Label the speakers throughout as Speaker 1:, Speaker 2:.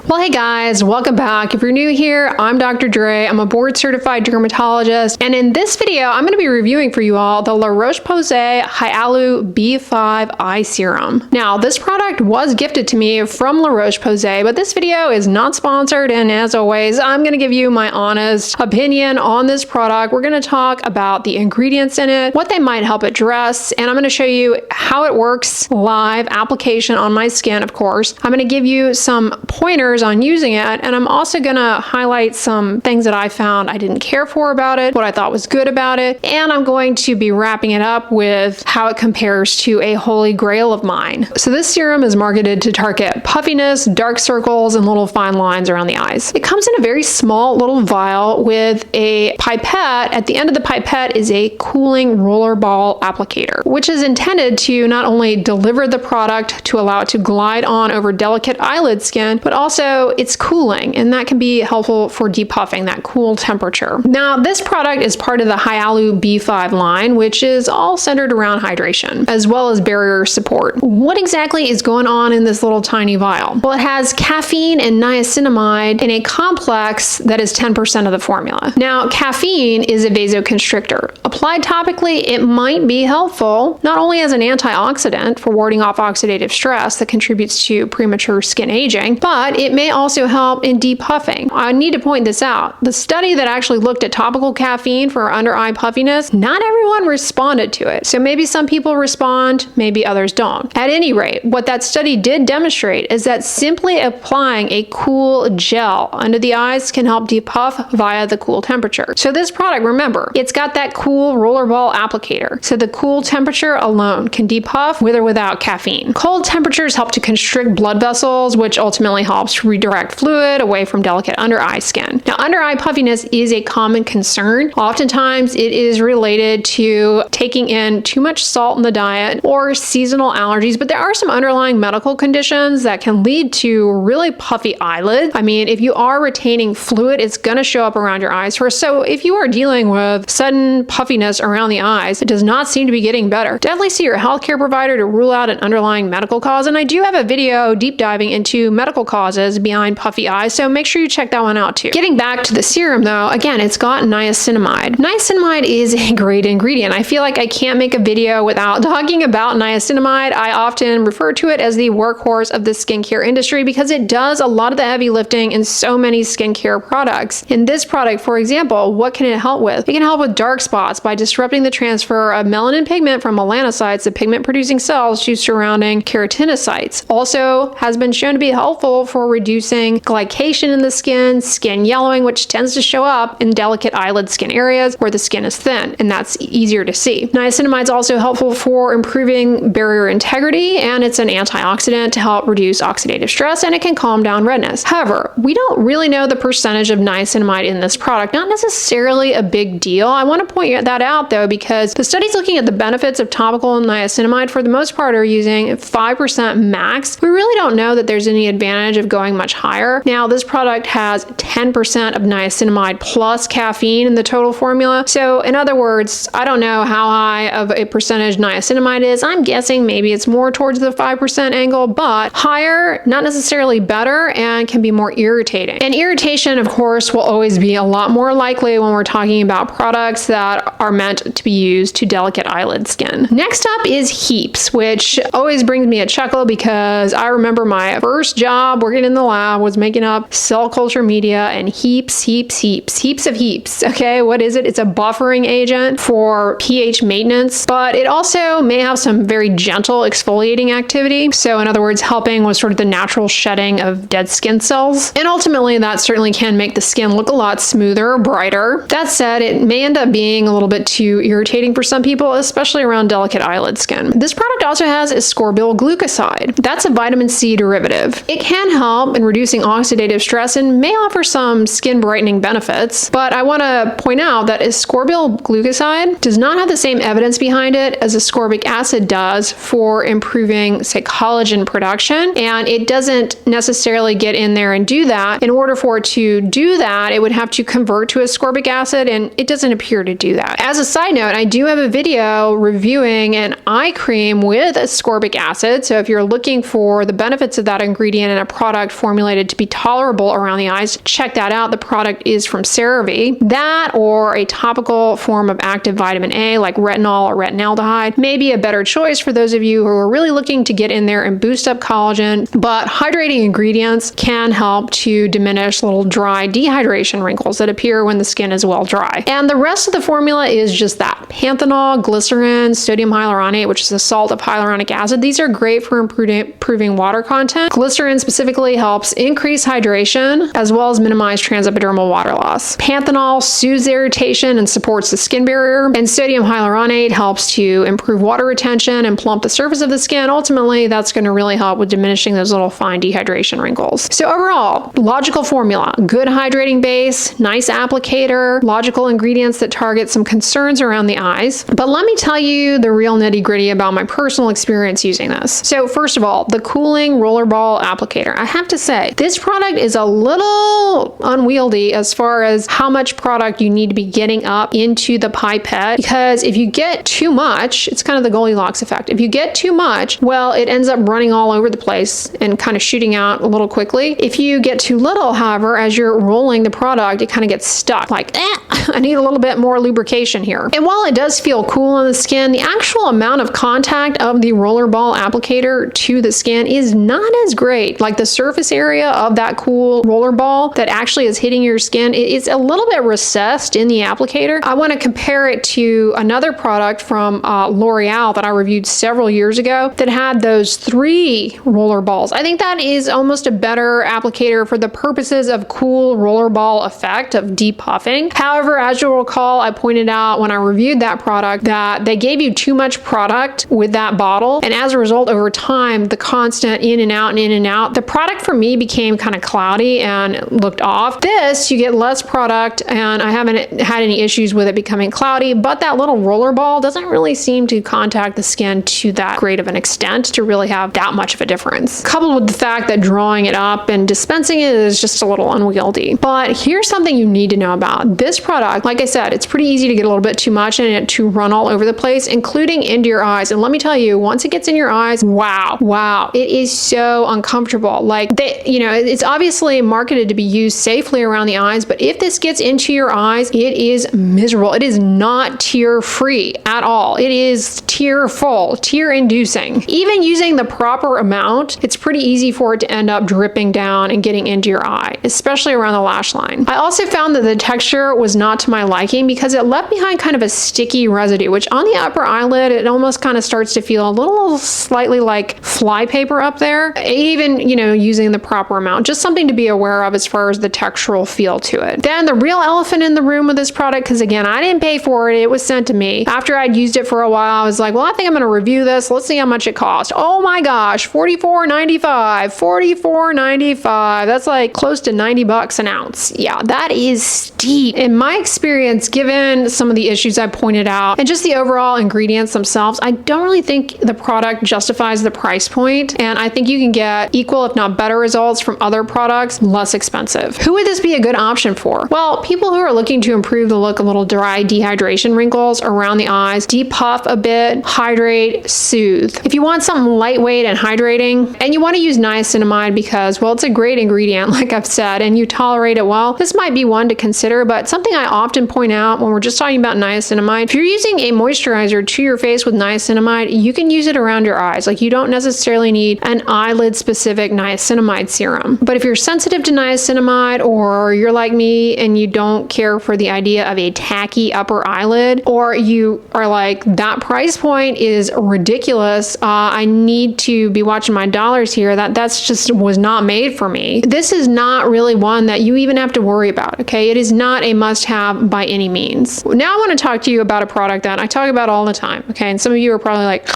Speaker 1: Well, hey guys, welcome back. If you're new here, I'm Dr. Dray. I'm a board certified dermatologist. And in this video, I'm going to be reviewing for you all the Roche-Posay Hyalu B5 Eye Serum. Now, this product was gifted to me from Roche-Posay, but this video is not sponsored. And as always, I'm going to give you my honest opinion on this product. We're going to talk about the ingredients in it, what they might help address, and I'm going to show you how it works live application on my skin, of course. I'm going to give you some pointers on using it, and I'm also going to highlight some things that I found I didn't care for about it, what I thought was good about it, and I'm going to be wrapping it up with how it compares to a holy grail of mine. So this serum is marketed to target puffiness, dark circles, and little fine lines around the eyes. It comes in a very small little vial with a pipette. At the end of the pipette is a cooling roller ball applicator, which is intended to not only deliver the product to allow it to glide on over delicate eyelid skin, but also it's cooling, and that can be helpful for depuffing, that cool temperature. Now, this product is part of the Hyalu B5 line, which is all centered around hydration, as well as barrier support. What exactly is going on in this little tiny vial? Well, it has caffeine and niacinamide in a complex that is 10% of the formula. Now, caffeine is a vasoconstrictor. Applied topically, it might be helpful, not only as an antioxidant for warding off oxidative stress that contributes to premature skin aging, but it may also help in depuffing. I need to point this out. The study that actually looked at topical caffeine for under eye puffiness, not everyone responded to it. So maybe some people respond, maybe others don't. At any rate, what that study did demonstrate is that simply applying a cool gel under the eyes can help depuff via the cool temperature. So this product, remember, it's got that cool rollerball applicator. So the cool temperature alone can depuff with or without caffeine. Cold temperatures help to constrict blood vessels, which ultimately helps redirect fluid away from delicate under eye skin. Now, under eye puffiness is a common concern. Oftentimes it is related to taking in too much salt in the diet or seasonal allergies, but there are some underlying medical conditions that can lead to really puffy eyelids. I mean, if you are retaining fluid, it's going to show up around your eyes first. So if you are dealing with sudden puffiness around the eyes, it does not seem to be getting better. Definitely see your healthcare provider to rule out an underlying medical cause. And I do have a video deep diving into medical causes behind puffy eyes, so make sure you check that one out too. Getting back to the serum though, again, it's got niacinamide. Niacinamide is a great ingredient. I feel like I can't make a video without talking about niacinamide. I often refer to it as the workhorse of the skincare industry because it does a lot of the heavy lifting in so many skincare products. In this product, for example, what can it help with? It can help with dark spots by disrupting the transfer of melanin pigment from melanocytes, the pigment producing cells, to surrounding keratinocytes. Also has been shown to be helpful for reducing glycation in the skin yellowing, which tends to show up in delicate eyelid skin areas where the skin is thin, and that's easier to see. Niacinamide is also helpful for improving barrier integrity, and it's an antioxidant to help reduce oxidative stress, and it can calm down redness. However, we don't really know the percentage of niacinamide in this product. Not necessarily a big deal. I want to point that out though, because the studies looking at the benefits of topical niacinamide for the most part are using 5% max. We really don't know that there's any advantage of going much higher. Now, this product has 10% of niacinamide plus caffeine in the total formula. So in other words, I don't know how high of a percentage niacinamide is. I'm guessing maybe it's more towards the 5% angle, but higher, not necessarily better, and can be more irritating. And irritation, of course, will always be a lot more likely when we're talking about products that are meant to be used to delicate eyelid skin. Next up is HEPES, which always brings me a chuckle because I remember my first job working in the lab was making up cell culture media, and heaps of HEPES. Okay, what is it? It's a buffering agent for pH maintenance, but it also may have some very gentle exfoliating activity. So in other words, helping with sort of the natural shedding of dead skin cells. And ultimately that certainly can make the skin look a lot smoother, brighter. That said, it may end up being a little bit too irritating for some people, especially around delicate eyelid skin. This product also has ascorbyl glucoside. That's a vitamin C derivative. It can help in reducing oxidative stress and may offer some skin brightening benefits, but I want to point out that ascorbyl glucoside does not have the same evidence behind it as ascorbic acid does for improving, say, collagen production, and it doesn't necessarily get in there and do that. In order for it to do that, it would have to convert to ascorbic acid, and it doesn't appear to do that. As a side note, I do have a video reviewing an eye cream with ascorbic acid, so if you're looking for the benefits of that ingredient in a product formulated to be tolerable around the eyes, check that out. The product is from CeraVe. That or a topical form of active vitamin A like retinol or retinaldehyde may be a better choice for those of you who are really looking to get in there and boost up collagen, but hydrating ingredients can help to diminish little dry dehydration wrinkles that appear when the skin is well dry. And the rest of the formula is just that. Panthenol, glycerin, sodium hyaluronate, which is a salt of hyaluronic acid. These are great for improving water content. Glycerin specifically helps increase hydration as well as minimize transepidermal water loss. Panthenol soothes irritation and supports the skin barrier, and sodium hyaluronate helps to improve water retention and plump the surface of the skin. Ultimately, that's going to really help with diminishing those little fine dehydration wrinkles. So overall, logical formula, good hydrating base, nice applicator, logical ingredients that target some concerns around the eyes. But let me tell you the real nitty-gritty about my personal experience using this. So first of all, the cooling rollerball applicator. I have to say, this product is a little unwieldy as far as how much product you need to be getting up into the pipette, because if you get too much, it's kind of the Goldilocks effect. If you get too much, well, it ends up running all over the place and kind of shooting out a little quickly. If you get too little, however, as you're rolling the product, it kind of gets stuck. Like, I need a little bit more lubrication here. And while it does feel cool on the skin, the actual amount of contact of the rollerball applicator to the skin is not as great. Like the surface area of that cool rollerball that actually is hitting your skin, it's a little bit recessed in the applicator. I want to compare it to another product from L'Oreal that I reviewed several years ago that had those 3 roller balls. I think that is almost a better applicator for the purposes of cool rollerball effect of depuffing. However, as you'll recall, I pointed out when I reviewed that product that they gave you too much product with that bottle, and as a result, over time, the constant in and out and in and out, the product for me became kind of cloudy and looked off. This, you get less product, and I haven't had any issues with it becoming cloudy, but that little roller ball doesn't really seem to contact the skin to that great of an extent to really have that much of a difference. Coupled with the fact that drawing it up and dispensing it is just a little unwieldy. But here's something you need to know about. This product, like I said, it's pretty easy to get a little bit too much in it to run all over the place, including into your eyes. And let me tell you, once it gets in your eyes, wow, it is so uncomfortable. Like, it's obviously marketed to be used safely around the eyes, but if this gets into your eyes, it is miserable. It is not tear-free at all. It is tear-full, tear-inducing. Even using the proper amount, it's pretty easy for it to end up dripping down and getting into your eye, especially around the lash line. I also found that the texture was not to my liking because it left behind kind of a sticky residue, which on the upper eyelid, it almost kind of starts to feel a little slightly like flypaper up there, even, using the proper amount. Just something to be aware of as far as the textural feel to it. Then the real elephant in the room with this product, because again, I didn't pay for it. It was sent to me. After I'd used it for a while, I was like, well, I think I'm going to review this. Let's see how much it cost. Oh my gosh, $44.95. $44.95. That's like close to $90 an ounce. Yeah, that is steep. In my experience, given some of the issues I pointed out and just the overall ingredients themselves, I don't really think the product justifies the price point, and I think you can get equal if not better results from other products less expensive. Who would this be a good option for? Well, people who are looking to improve the look of little dry dehydration wrinkles around the eyes, depuff a bit, hydrate, soothe. If you want something lightweight and hydrating, and you want to use niacinamide because, well, it's a great ingredient, like I've said, and you tolerate it well, this might be one to consider. But something I often point out when we're just talking about niacinamide, if you're using a moisturizer to your face with niacinamide, you can use it around your eyes. Like, you don't necessarily need an eyelid specific niacinamide serum. But if you're sensitive to niacinamide, or you're like me and you don't care for the idea of a tacky upper eyelid, or you are like, that price point is ridiculous, I need to be watching my dollars here, that's just was not made for me, this is not really one that you even have to worry about, okay? It is not a must-have by any means. Now I want to talk to you about a product that I talk about all the time, okay? And some of you are probably like,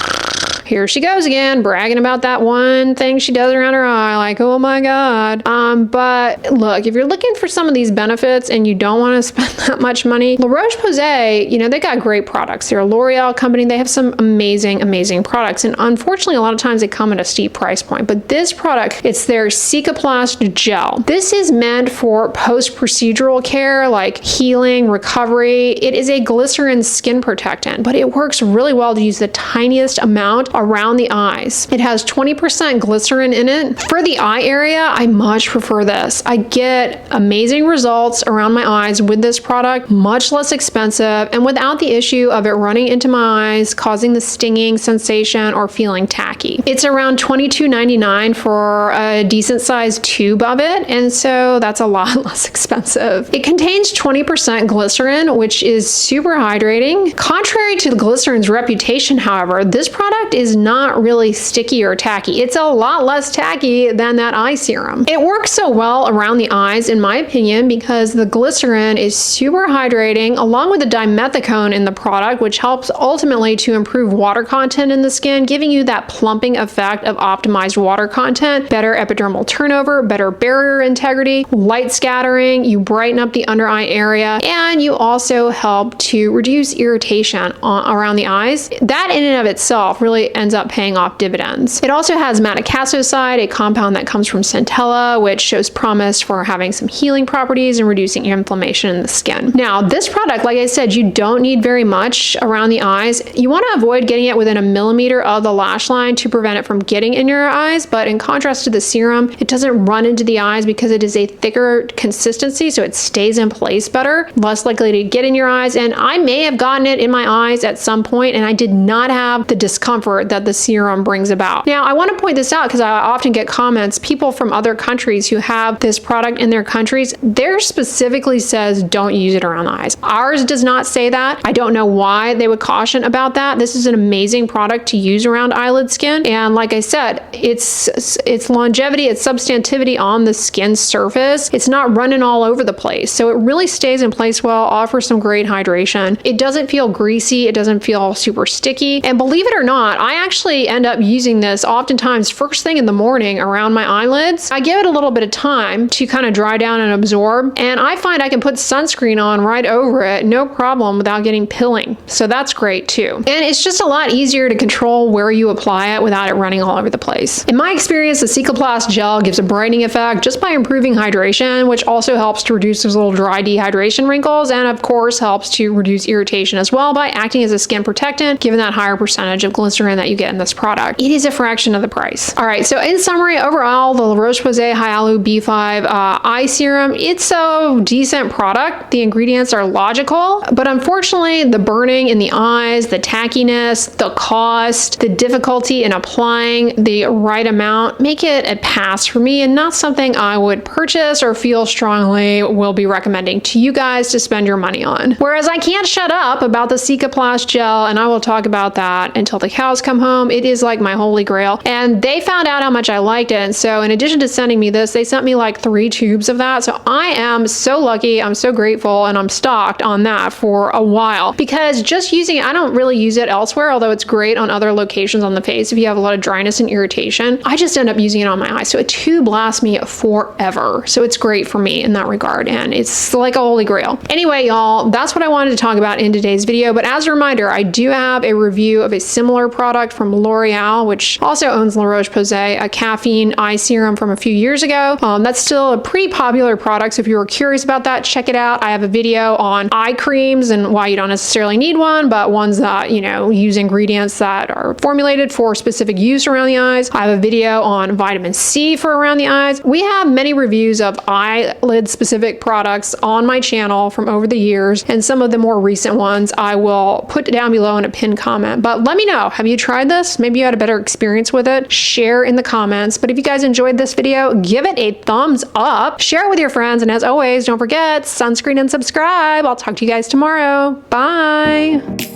Speaker 1: here she goes again, bragging about that one thing she does around her eye, like, oh my God. But look, if you're looking for some of these benefits and you don't want to spend that much money, La Roche-Posay, they got great products. They're a L'Oreal company. They have some amazing products. And unfortunately, a lot of times they come at a steep price point. But this product, it's their Cicaplast Gel. This is meant for post-procedural care, like healing, recovery. It is a glycerin skin protectant, but it works really well to use the tiniest amount around the eyes. It has 20% glycerin in it. For the eye area, I much prefer this. I get amazing results around my eyes with this product, much less expensive, and without the issue of it running into my eyes, causing the stinging sensation or feeling tacky. It's around $22.99 for a decent sized tube of it, and so that's a lot less expensive. It contains 20% glycerin, which is super hydrating. Contrary to the glycerin's reputation, however, this product is not really sticky or tacky. It's a lot less tacky than that eye serum. It works so well around the eyes, in my opinion, because the glycerin is super hydrating, along with the dimethicone in the product, which helps ultimately to improve water content in the skin, giving you that plumping effect of optimized water content, better epidermal turnover, better barrier integrity, light scattering, you brighten up the under eye area, and you also help to reduce irritation around the eyes. That in and of itself really ends up paying off dividends. It also has madecassoside, a compound that comes from centella, which shows promise for having some healing properties and reducing inflammation in the skin. Now, this product, like I said, you don't need very much around the eyes. You want to avoid getting it within a millimeter of the lash line to prevent it from getting in your eyes, but in contrast to the serum, it doesn't run into the eyes because it is a thicker consistency, so it stays in place better, less likely to get in your eyes. And I may have gotten it in my eyes at some point, and I did not have the discomfort that the serum brings about. Now, I want to point this out because I often get comments, people from other countries who have this product in their countries, theirs specifically says don't use it around the eyes. Ours does not say that. I don't know why they would caution about that. This is an amazing product to use around eyelid skin. And like I said, it's longevity, it's substantivity on the skin surface. It's not running all over the place. So it really stays in place well, offers some great hydration. It doesn't feel greasy. It doesn't feel super sticky. And believe it or not, I actually end up using this oftentimes first thing in the morning around my eyelids. I give it a little bit of time to kind of dry down and absorb. And I find I can put sunscreen on right over it, no problem, without getting pilling. So that's great too. And it's just a lot easier to control where you apply it without it running all over the place. In my experience, the Cicaplast Gel gives a brightening effect just by improving hydration, which also helps to reduce those little dry dehydration wrinkles, and of course helps to reduce irritation as well by acting as a skin protectant, given that higher percentage of glycerin that you get in this product. It is a fraction of the price. All right, so in summary, overall, the Roche-Posay Hyalu B5 Eye Serum, it's a decent product. The ingredients are logical, but unfortunately, the burning in the eyes, the tackiness, the cost, the difficulty in applying the right amount make it a pass for me and not something I would purchase or feel strongly will be recommending to you guys to spend your money on. Whereas I can't shut up about the Cicaplast Gel, and I will talk about that until the cows come home. It is like my holy grail, and they found out how much I liked it, and so in addition to sending me this, they sent me like 3 tubes of that. So I am so lucky, I'm so grateful, and I'm stocked on that for a while, because just using it, I don't really use it elsewhere, although it's great on other locations on the face if you have a lot of dryness and irritation. I just end up using it on my eyes, so a tube lasts me forever, so it's great for me in that regard, and it's like a holy grail. Anyway, y'all, that's what I wanted to talk about in today's video, but as a reminder, I do have a review of a similar product from L'Oreal, which also owns La Roche-Posay, a caffeine eye serum from a few years ago. That's still a pretty popular product, so if you were curious about that, check it out. I have a video on eye creams and why you don't necessarily need one, but ones that, you know, use ingredients that are formulated for specific use around the eyes. I have a video on vitamin C for around the eyes. We have many reviews of eyelid specific products on my channel from over the years, and some of the more recent ones I will put down below in a pinned comment. But let me know, have you tried this? Maybe you had a better experience with it. Share in the comments. But if you guys enjoyed this video, give it a thumbs up, share it with your friends, and as always, don't forget, sunscreen and subscribe. I'll talk to you guys tomorrow. Bye.